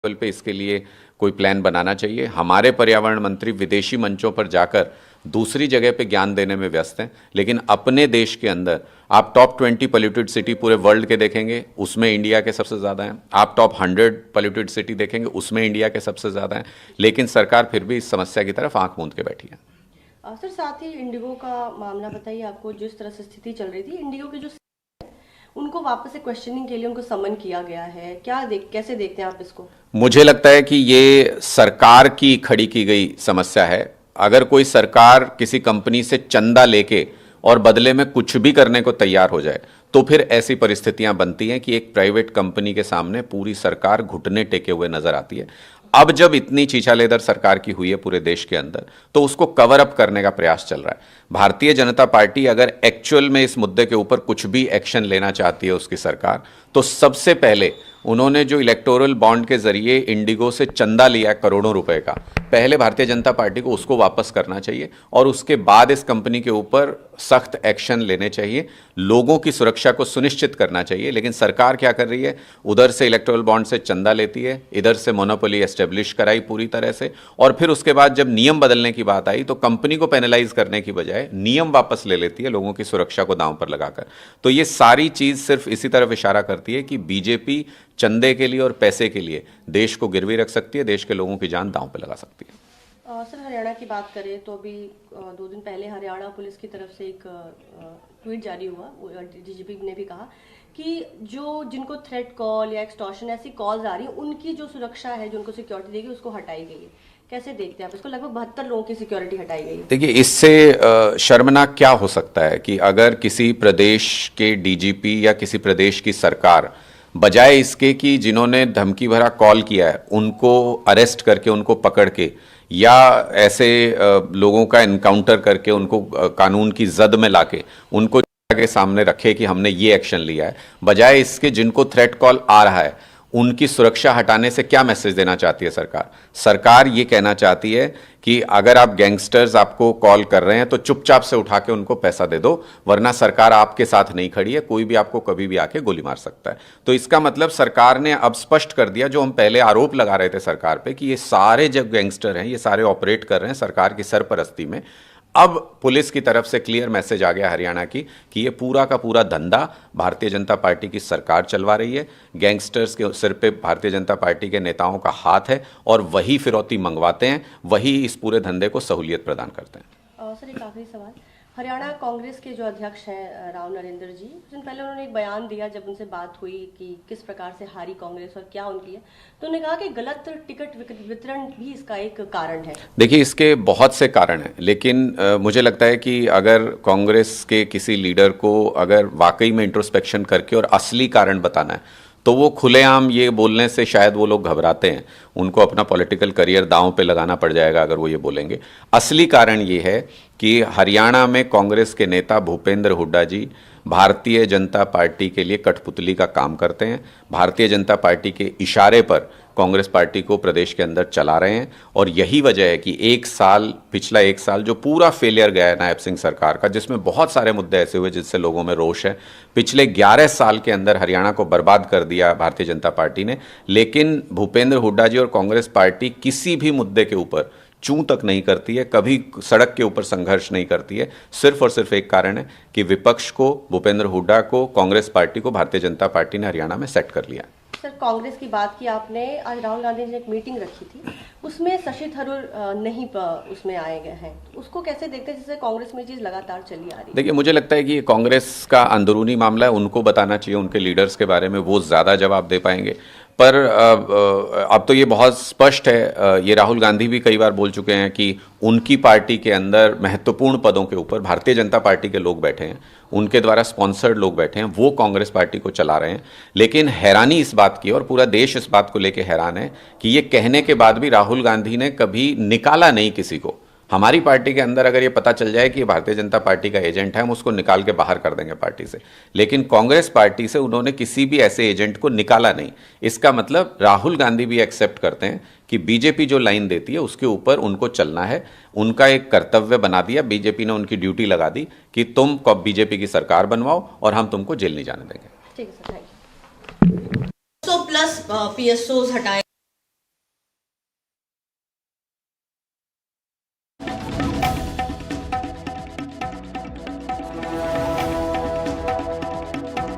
Level पे इसके लिए कोई प्लान बनाना चाहिए। हमारे पर्यावरण मंत्री विदेशी मंचों पर जाकर दूसरी जगह पे ज्ञान देने में व्यस्त हैं, लेकिन अपने देश के अंदर आप टॉप 20 पोल्यूटेड सिटी पूरे वर्ल्ड के देखेंगे, उसमें इंडिया के सबसे ज़्यादा हैं। आप टॉप 100 पोल्यूटेड सिटी देखेंगे, उसमें इंडिया के सबसे ज़्यादा हैं, लेकिन सरकार फिर भी इस समस्या की तरफ आंख मूंद के बैठी है। सर, साथ ही इंडिगो का मामला बताइए। आपको जिस तरह से स्थिति चल रही थी, इंडिगो के जो उनको वापस से क्वेश्चनिंग के लिए उनको समन किया गया है, कैसे देखते हैं आप इसको? मुझे लगता है कि ये सरकार की खड़ी की गई समस्या है। अगर कोई सरकार किसी कंपनी से चंदा लेके और बदले में कुछ भी करने को तैयार हो जाए, तो फिर ऐसी परिस्थितियां बनती हैं कि एक प्राइवेट कंपनी के सामने पूरी सरकार घुटने टेके हुए नजर आती है। अब जब इतनी चीचालेदर सरकार की हुई है पूरे देश के अंदर, तो उसको कवर अप करने का प्रयास चल रहा है। भारतीय जनता पार्टी अगर एक्चुअल में इस मुद्दे के ऊपर कुछ भी एक्शन लेना चाहती है उसकी सरकार, तो सबसे पहले उन्होंने जो इलेक्टोरल बॉन्ड के जरिए इंडिगो से चंदा लिया करोड़ों रुपए का, पहले भारतीय जनता पार्टी को उसको वापस करना चाहिए और उसके बाद इस कंपनी के ऊपर सख्त एक्शन लेने चाहिए, लोगों की सुरक्षा को सुनिश्चित करना चाहिए। लेकिन सरकार क्या कर रही है, उधर से इलेक्टोरल बॉन्ड से चंदा लेती है, इधर से मोनोपोली एस्टेब्लिश कराई पूरी तरह से, और फिर उसके बाद जब नियम बदलने की बात आई तो कंपनी को पेनलाइज करने की बजाय नियम वापस ले लेती है लोगों की सुरक्षा को दांव पर लगाकर। तो ये सारी चीज सिर्फ इसी तरफ इशारा करती है कि बीजेपी चंदे के लिए और पैसे के लिए देश को गिरवी रख सकती है, देश के लोगों की जान दांव पर लगा सकती है। सर, हरियाणा की बात करें तो अभी 2 दिन पहले हरियाणा पुलिस की तरफ से एक ट्वीट जारी हुआ। डीजीपी ने भी कहा कि जिनको थ्रेट कॉल या एक्सटॉर्शन ऐसी कॉल्स आ रही हैं, उनकी जो सुरक्षा है, जो उनको सिक्योरिटी देगी, उसको हटाई गई है। कैसे देखते हैं आप इसको? लगभग 72 लोगों की सिक्योरिटी हटाई गई है। देखिए, इससे शर्मनाक क्या हो सकता है कि अगर किसी प्रदेश के डीजीपी या किसी प्रदेश की सरकार बजाय इसके कि जिन्होंने धमकी भरा कॉल किया है उनको अरेस्ट करके, उनको पकड़ के, या ऐसे लोगों का इनकाउंटर करके उनको कानून की जद में लाके उनको के सामने रखे कि हमने ये एक्शन लिया है, बजाय इसके जिनको थ्रेट कॉल आ रहा है उनकी सुरक्षा हटाने से क्या मैसेज देना चाहती है सरकार? सरकार ये कहना चाहती है कि अगर आप गैंगस्टर्स आपको कॉल कर रहे हैं तो चुपचाप से उठा के उनको पैसा दे दो, वरना सरकार आपके साथ नहीं खड़ी है, कोई भी आपको कभी भी आके गोली मार सकता है। तो इसका मतलब सरकार ने अब स्पष्ट कर दिया, जो हम पहले आरोप लगा रहे थे सरकार पे कि ये सारे जो गैंगस्टर हैं ये सारे ऑपरेट कर रहे हैं सरकार की सरपरस्ती में। अब पुलिस की तरफ से क्लियर मैसेज आ गया हरियाणा की कि ये पूरा का पूरा धंधा भारतीय जनता पार्टी की सरकार चलवा रही है, गैंगस्टर्स के सिर पे भारतीय जनता पार्टी के नेताओं का हाथ है और वही फिरौती मंगवाते हैं, वही इस पूरे धंधे को सहूलियत प्रदान करते हैं। सर, एक आखिरी सवाल। हरियाणा कांग्रेस के जो अध्यक्ष हैं राव नरेंद्र जी, कुछ दिन पहले उन्होंने एक बयान दिया जब उनसे बात हुई कि किस प्रकार से हारी कांग्रेस और क्या उनकी है, तो उन्होंने कहा कि गलत टिकट वितरण भी इसका एक कारण है। देखिए, इसके बहुत से कारण हैं, लेकिन मुझे लगता है कि अगर कांग्रेस के किसी लीडर को अगर वाकई में इंट्रोस्पेक्शन करके और असली कारण बताना है तो वो खुलेआम ये बोलने से शायद वो लोग घबराते हैं, उनको अपना पॉलिटिकल करियर दांव पे लगाना पड़ जाएगा अगर वो ये बोलेंगे। असली कारण ये है कि हरियाणा में कांग्रेस के नेता भूपेंद्र हुड्डा जी भारतीय जनता पार्टी के लिए कठपुतली का काम करते हैं, भारतीय जनता पार्टी के इशारे पर कांग्रेस पार्टी को प्रदेश के अंदर चला रहे हैं, और यही वजह है कि पिछला एक साल जो पूरा फेलियर गया है नायब सिंह सरकार का, जिसमें बहुत सारे मुद्दे ऐसे हुए जिससे लोगों में रोष है, पिछले 11 साल के अंदर हरियाणा को बर्बाद कर दिया भारतीय जनता पार्टी ने। लेकिन भूपेंद्र हुड्डा जी और कांग्रेस पार्टी किसी भी मुद्दे के ऊपर चूं तक नहीं करती है, कभी सड़क के ऊपर संघर्ष नहीं करती है। सिर्फ और सिर्फ एक कारण है कि विपक्ष को, भूपेंद्र हुड्डा को, कांग्रेस पार्टी को भारतीय जनता पार्टी ने हरियाणा में सेट कर लिया। सर, कांग्रेस की बात की आपने, आज राहुल गांधी ने एक मीटिंग रखी थी, उसमें शशि थरूर नहीं उसमें आए गए हैं, उसको कैसे देखते हैं जिससे कांग्रेस में चीज लगातार चली आ रही है? देखिए, मुझे लगता है कि कांग्रेस का अंदरूनी मामला है, उनको बताना चाहिए, उनके लीडर्स के बारे में वो ज़्यादा जवाब दे पाएंगे। पर अब तो ये बहुत स्पष्ट है, ये राहुल गांधी भी कई बार बोल चुके हैं कि उनकी पार्टी के अंदर महत्वपूर्ण पदों के ऊपर भारतीय जनता पार्टी के लोग बैठे हैं, उनके द्वारा स्पॉन्सर्ड लोग बैठे हैं, वो कांग्रेस पार्टी को चला रहे हैं। लेकिन हैरानी इस बात की, और पूरा देश इस बात को लेकर हैरान है कि ये कहने के बाद भी राहुल गांधी ने कभी निकाला नहीं किसी को। हमारी पार्टी के अंदर अगर ये पता चल जाए कि ये भारतीय जनता पार्टी का एजेंट है, हम उसको निकाल के बाहर कर देंगे पार्टी से, लेकिन कांग्रेस पार्टी से उन्होंने किसी भी ऐसे एजेंट को निकाला नहीं। इसका मतलब राहुल गांधी भी एक्सेप्ट करते हैं कि बीजेपी जो लाइन देती है उसके ऊपर उनको चलना है, उनका एक कर्तव्य बना दिया, बीजेपी ने उनकी ड्यूटी लगा दी कि तुम कब बीजेपी की सरकार बनवाओ और हम तुमको जेल नहीं जाने देंगे। ठीक है सर, थैंक यू। 100+ PSOs हटाए